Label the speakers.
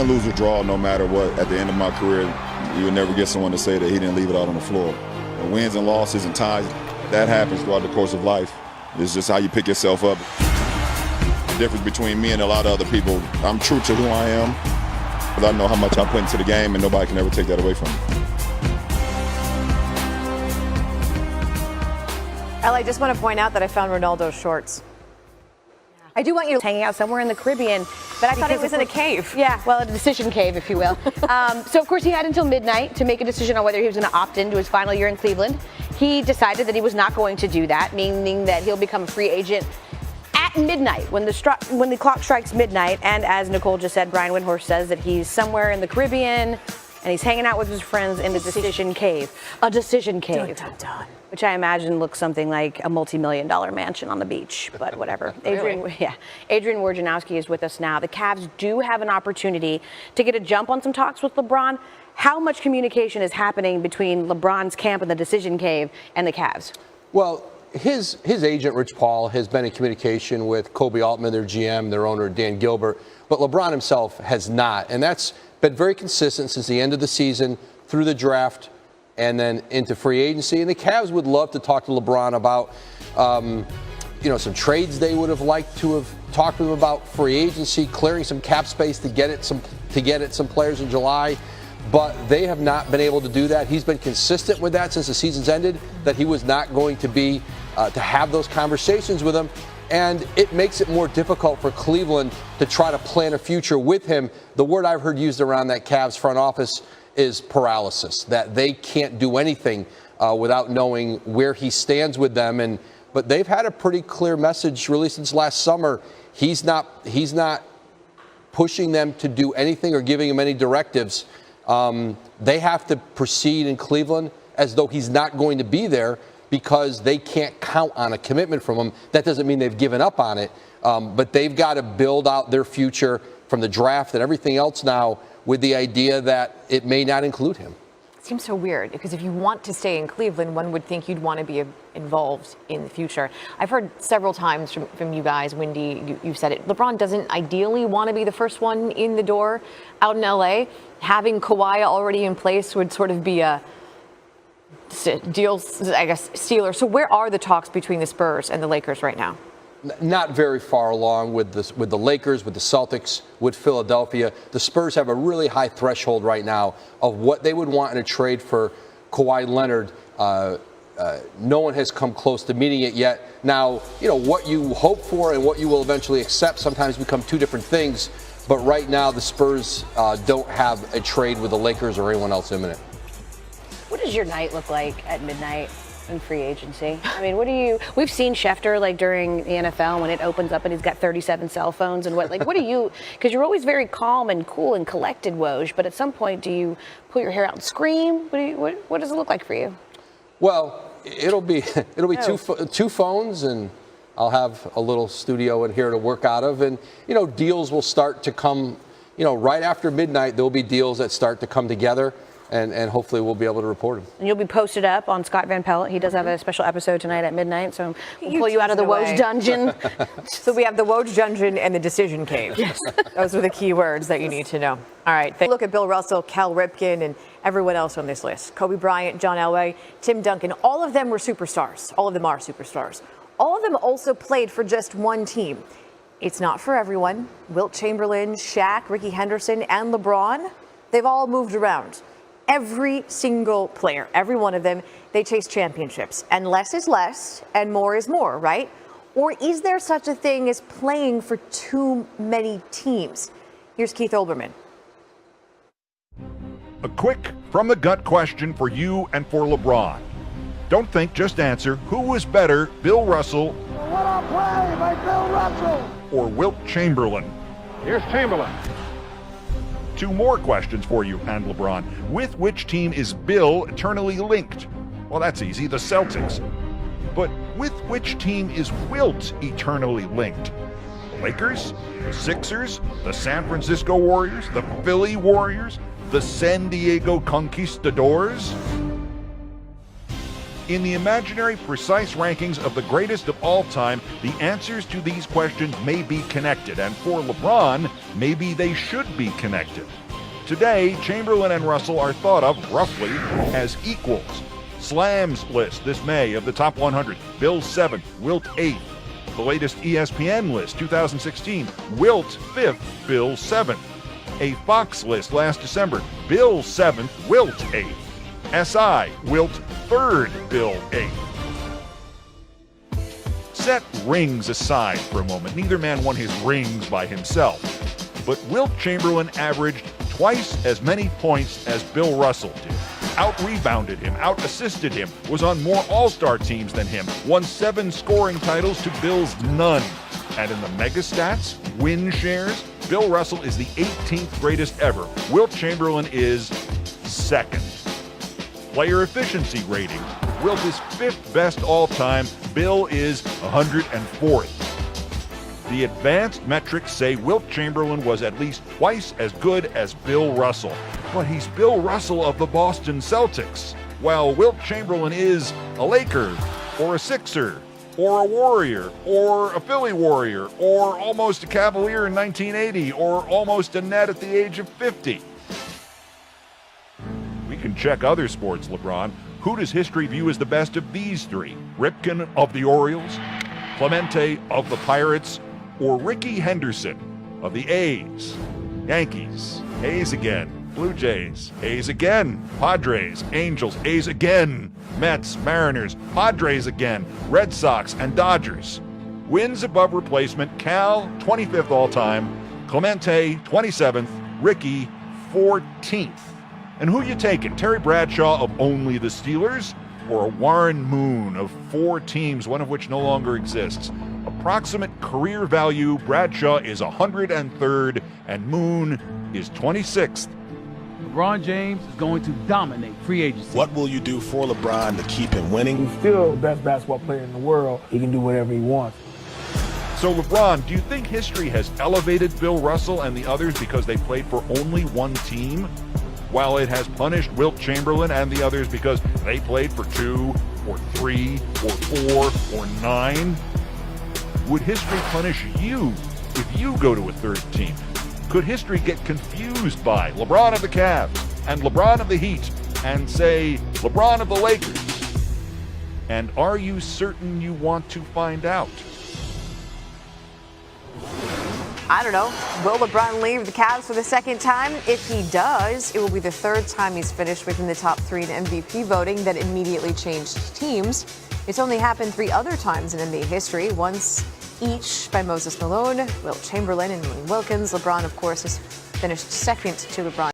Speaker 1: win, lose, or draw, no matter what, at the end of my career, you will never get someone to say that he didn't leave it out on the floor. And wins and losses and ties, that happens throughout the course of life. It's just how you pick yourself up. The difference between me and a lot of other people, I'm true to who I am, but I know how much I put into the game, and nobody can ever take that away from me.
Speaker 2: I just want to point out that I found Ronaldo's shorts.
Speaker 3: I do want you to hang out somewhere in the Caribbean, but I thought it was
Speaker 2: in a cave.
Speaker 3: Yeah, well, a decision cave, if you will. So, of course, he had until midnight to make a decision on whether he was going to opt into his final year in Cleveland. He decided that he was not going to do that, meaning that he'll become a free agent at midnight, when the clock strikes midnight. And as Nicole just said, Brian Windhorst says that he's somewhere in the Caribbean, and he's hanging out with his friends in the decision cave. A decision cave.
Speaker 2: Dun, dun, dun.
Speaker 3: Which I imagine looks something like a multi-million-dollar mansion on the beach, but whatever. Adrian Wojnarowski is with us now. The Cavs do have an opportunity to get a jump on some talks with LeBron. How much communication is happening between LeBron's camp and the decision cave and the Cavs?
Speaker 4: Well, his agent, Rich Paul, has been in communication with Kobe Altman, their GM, their owner, Dan Gilbert, but LeBron himself has not. And that's been very consistent since the end of the season, through the draft, and then into free agency. And the Cavs would love to talk to LeBron about, some trades they would have liked to have talked to him about, free agency, clearing some cap space to get at some players in July. But they have not been able to do that. He's been consistent with that since the season's ended, that he was not going to be to have those conversations with him. And it makes it more difficult for Cleveland to try to plan a future with him. The word I've heard used around that Cavs front office is paralysis, that they can't do anything without knowing where he stands with them. But they've had a pretty clear message really since last summer. He's not pushing them to do anything or giving them any directives. They have to proceed in Cleveland as though he's not going to be there, because they can't count on a commitment from him. That doesn't mean they've given up on it, but they've got to build out their future from the draft and everything else now, with the idea that it may not include him.
Speaker 2: It seems so weird, because if you want to stay in Cleveland, one would think you'd want to be involved in the future. I've heard several times from you guys, Wendy, you've said it, LeBron doesn't ideally want to be the first one in the door out in LA. Having Kawhi already in place would sort of be a deal, I guess, stealer. So where are the talks between the Spurs and the Lakers right now?
Speaker 4: Not very far along with the Lakers, with the Celtics, with Philadelphia. The Spurs have a really high threshold right now of what they would want in a trade for Kawhi Leonard. No one has come close to meeting it yet. Now, what you hope for and what you will eventually accept sometimes become two different things. But right now, the Spurs don't have a trade with the Lakers or anyone else imminent.
Speaker 3: What does your night look like at midnight in free agency? I mean, we've seen Schefter during the NFL when it opens up and he's got 37 cell phones and what do you, because you're always very calm and cool and collected, Woj, but at some point do you pull your hair out and scream? What does it look like for you?
Speaker 4: Well, it'll be two phones, and I'll have a little studio in here to work out of, and deals will start to come, right after midnight. There'll be deals that start to come together. And hopefully we'll be able to report him.
Speaker 3: And you'll be posted up on Scott Van Pelt. He does have a special episode tonight at midnight, so we'll pull you out of the Woj dungeon.
Speaker 2: So we have the Woj dungeon and the decision cave. Those are the key words that you need to know. All right. Look at Bill Russell, Cal Ripken, and everyone else on this list. Kobe Bryant, John Elway, Tim Duncan. All of them were superstars. All of them are superstars. All of them also played for just one team. It's not for everyone. Wilt Chamberlain, Shaq, Ricky Henderson, and LeBron, they've all moved around. Every single player, every one of them, they chase championships. And less is less and more is more, right? Or is there such a thing as playing for too many teams? Here's Keith Olbermann.
Speaker 5: A quick from-the-gut question for you and for LeBron. Don't think, just answer. Who was better, Bill Russell
Speaker 6: What a play by Bill Russell!
Speaker 5: or Wilt Chamberlain?
Speaker 6: Here's Chamberlain.
Speaker 5: Two more questions for you and LeBron. With which team is Bill eternally linked? Well, that's easy, the Celtics. But with which team is Wilt eternally linked? The Lakers? The Sixers? The San Francisco Warriors? The Philly Warriors? The San Diego Conquistadors? In the imaginary, precise rankings of the greatest of all time, the answers to these questions may be connected, and for LeBron, maybe they should be connected. Today, Chamberlain and Russell are thought of, roughly, as equals. Slam's list this May of the top 100, Bill 7th, Wilt 8th. The latest ESPN list, 2016, Wilt 5th, Bill 7th. A Fox list last December, Bill 7th, Wilt 8th. SI, Wilt 3rd, Bill 8th. Set rings aside for a moment. Neither man won his rings by himself. But Wilt Chamberlain averaged twice as many points as Bill Russell did. Out-rebounded him, out-assisted him, was on more All-Star teams than him, won 7 scoring titles to Bill's none. And in the mega stats, win shares, Bill Russell is the 18th greatest ever. Wilt Chamberlain is second. Player efficiency rating, Wilt is 5th best all-time, Bill is 104th. The advanced metrics say Wilt Chamberlain was at least twice as good as Bill Russell. But he's Bill Russell of the Boston Celtics, while Wilt Chamberlain is a Laker, or a Sixer, or a Warrior, or a Philly Warrior, or almost a Cavalier in 1980, or almost a Net at the age of 50. We can check other sports, LeBron. Who does history view as the best of these three? Ripken of the Orioles, Clemente of the Pirates, or Ricky Henderson of the A's? Yankees, A's again. Blue Jays, A's again. Padres, Angels, A's again. Mets, Mariners, Padres again. Red Sox and Dodgers. Wins above replacement, Cal, 25th all-time. Clemente, 27th. Ricky, 14th. And who you taking? Terry Bradshaw of only the Steelers, or Warren Moon of 4 teams, one of which no longer exists? Approximate career value, Bradshaw is 103rd, and Moon is 26th.
Speaker 7: LeBron James is going to dominate free agency.
Speaker 8: What will you do for LeBron to keep him winning?
Speaker 6: He's still the best basketball player in the world. He can do whatever he wants.
Speaker 5: So LeBron, do you think history has elevated Bill Russell and the others because they played for only one team, while it has punished Wilt Chamberlain and the others because they played for 2 or 3 or 4 or 9? Would history punish you if you go to a third team? Could history get confused by LeBron of the Cavs and LeBron of the Heat and, say, LeBron of the Lakers? And are you certain you want to find out?
Speaker 2: I don't know. Will LeBron leave the Cavs for the second time? If he does, it will be the third time he's finished within the top 3 in MVP voting that immediately changed teams. It's only happened 3 other times in NBA history, once each by Moses Malone, Wilt Chamberlain, and Willie Wilkins. LeBron, of course, has finished second to LeBron.